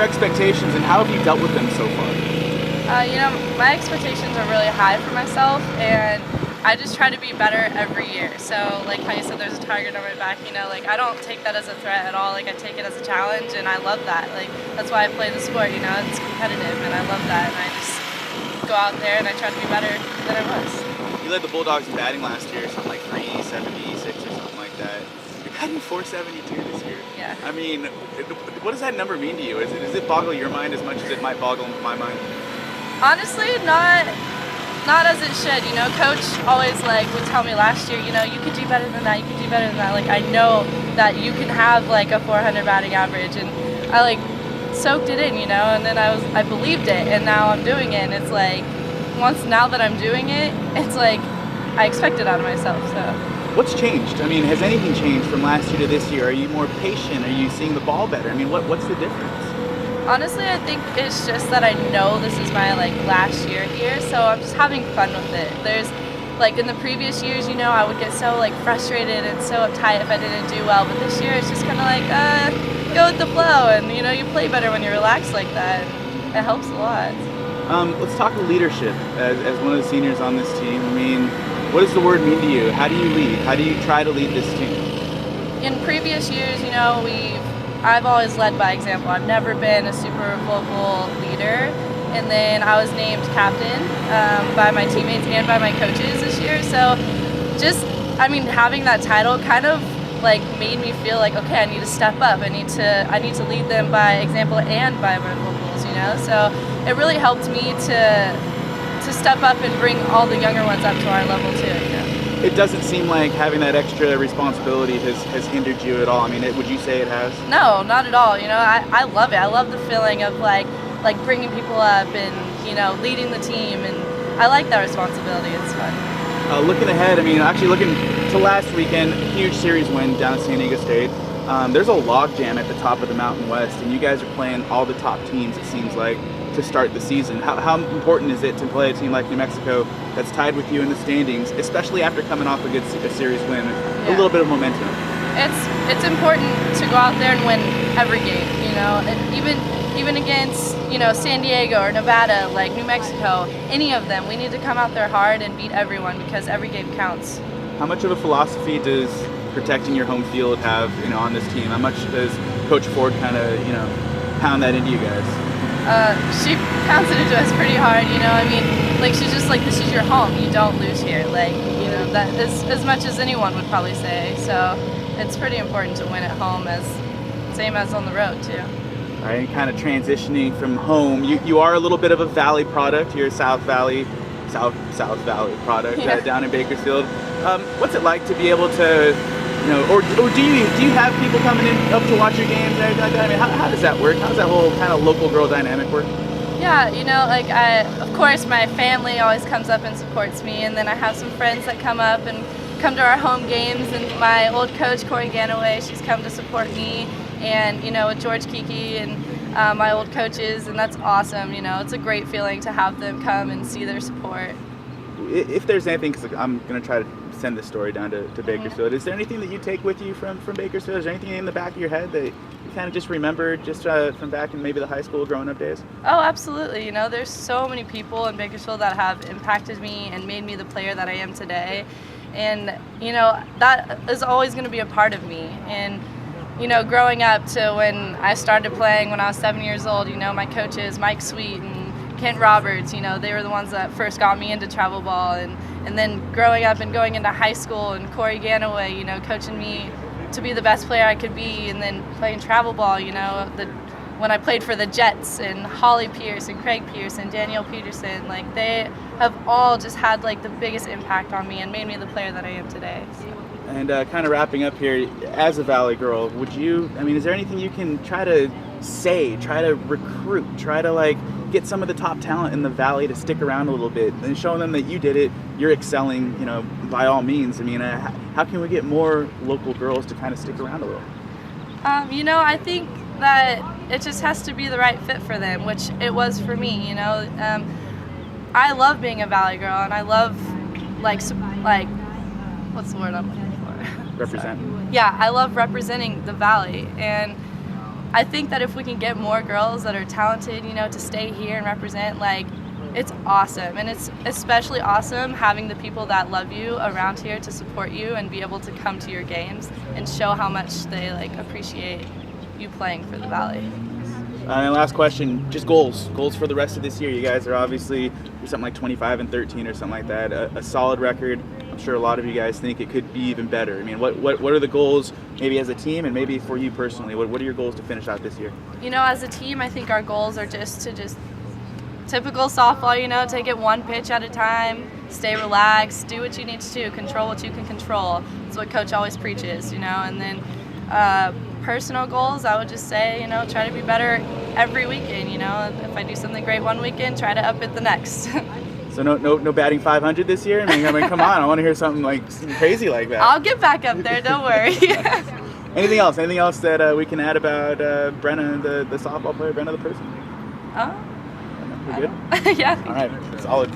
your expectations, and how have you dealt with them so far? My expectations are really high for myself, and I just try to be better every year. So, like how you said, there's a target on my back. I don't take that as a threat at all. Like, I take it as a challenge, and I love that. Like, that's why I play the sport. It's competitive, and I love that. And I just go out there and I try to be better than I was. You led the Bulldogs in batting last year, something like 376 or something like that. You're batting 472 this year. Yeah. I mean, what does that number mean to you? Does it boggle your mind as much as it might boggle my mind? Honestly, not as it should. Coach always would tell me last year, you could do better than that. You could do better than that. Like, I know that you can have a 400 batting average, and I soaked it in, and then I believed it, and now I'm doing it, and it's now that I'm doing it, it's I expect it out of myself. So what's changed? I mean, has anything changed from last year to this year? Are you more patient? Are you seeing the ball better? I mean, what's the difference? Honestly, I think it's just that I know this is my last year here, so I'm just having fun with it. There's in the previous years, I would get so frustrated and so uptight if I didn't do well, but this year it's just kind of go with the flow, and you play better when you're relaxed like that. And it helps a lot. Let's talk leadership as one of the seniors on this team. I mean, what does the word mean to you? How do you lead? How do you try to lead this team? In previous years, I've always led by example. I've never been a super vocal leader. And then I was named captain by my teammates and by my coaches this year. So having that title kind of made me feel okay, I need to step up. I need to lead them by example and by my vocals, So it really helped me to step up and bring all the younger ones up to our level too, It doesn't seem like having that extra responsibility has hindered you at all. I mean, would you say it has? No, not at all. I love it. I love the feeling of bringing people up and leading the team, and I like that responsibility. It's fun. Looking ahead, I mean, actually looking to last weekend, huge series win down at San Diego State. There's a logjam at the top of the Mountain West, and you guys are playing all the top teams, it seems like, to start the season. How important is it to play a team like New Mexico that's tied with you in the standings, especially after coming off a series win, a little bit of momentum? It's important to go out there and win every game, and even against San Diego or Nevada, New Mexico, any of them, we need to come out there hard and beat everyone because every game counts. How much of a philosophy does protecting your home field have on this team? How much does Coach Ford kind of pound that into you guys? She pounds it into us pretty hard, she's just this is your home, you don't lose here, that is as much as anyone would probably say, so it's pretty important to win at home, same as on the road too. All right, kind of transitioning from home, you are a little bit of a Valley product, you're a South Valley product down in Bakersfield. What's it like to be able to or do you have people coming in up to watch your games and everything like that? I mean, how does that work? How does that whole kind of local girl dynamic work? Yeah, of course, my family always comes up and supports me, and then I have some friends that come up and come to our home games, and my old coach, Corey Ganaway, she's come to support me, and, with George Kiki and my old coaches, and that's awesome, it's a great feeling to have them come and see their support. If there's anything, because I'm going to try to send this story down to Bakersfield, is there anything that you take with you from Bakersfield? Is there anything in the back of your head that you kind of just remember just from back in maybe the high school growing up days? Oh, absolutely. There's so many people in Bakersfield that have impacted me and made me the player that I am today. And, that is always going to be a part of me. And, growing up to when I started playing when I was 7 years old, my coaches, Mike Sweet and Kent Roberts, they were the ones that first got me into travel ball, and then growing up and going into high school, and Corey Ganaway, coaching me to be the best player I could be, and then playing travel ball, when I played for the Jets, and Holly Pierce and Craig Pierce and Danielle Peterson, they have all just had the biggest impact on me and made me the player that I am today. So. And kind of wrapping up here, as a Valley girl, is there anything you can try to say, try to recruit, try to get some of the top talent in the Valley to stick around a little bit and showing them that you did it, you're excelling, by all means. I mean, how can we get more local girls to kind of stick around a little? I think that it just has to be the right fit for them, which it was for me, I love being a Valley girl, and I love, what's the word I'm looking for? Represent. Yeah, I love representing the Valley, and I think that if we can get more girls that are talented, you know, to stay here and represent, like, it's awesome. And it's especially awesome having the people that love you around here to support you and be able to come to your games and show how much they, like, appreciate you playing for the Valley. And last question, just goals for the rest of this year. You guys are obviously something like 25-13 or something like that, a solid record. I'm sure a lot of you guys think it could be even better. I mean, what are the goals, maybe as a team and maybe for you personally? What are your goals to finish out this year? You know, as a team, I think our goals are just typical softball, you know, take it one pitch at a time, stay relaxed, do what you need to do, control what you can control. That's what Coach always preaches, you know. And then personal goals, I would just say, you know, try to be better every weekend, you know. If I do something great one weekend, try to up it the next. So no batting 500 this year? I mean, come on, I want to hear something like crazy like that. I'll get back up there, don't worry. Anything else that we can add about Brenna, the softball player, Brenna the person? Oh. We're good? Yeah. All right, solid.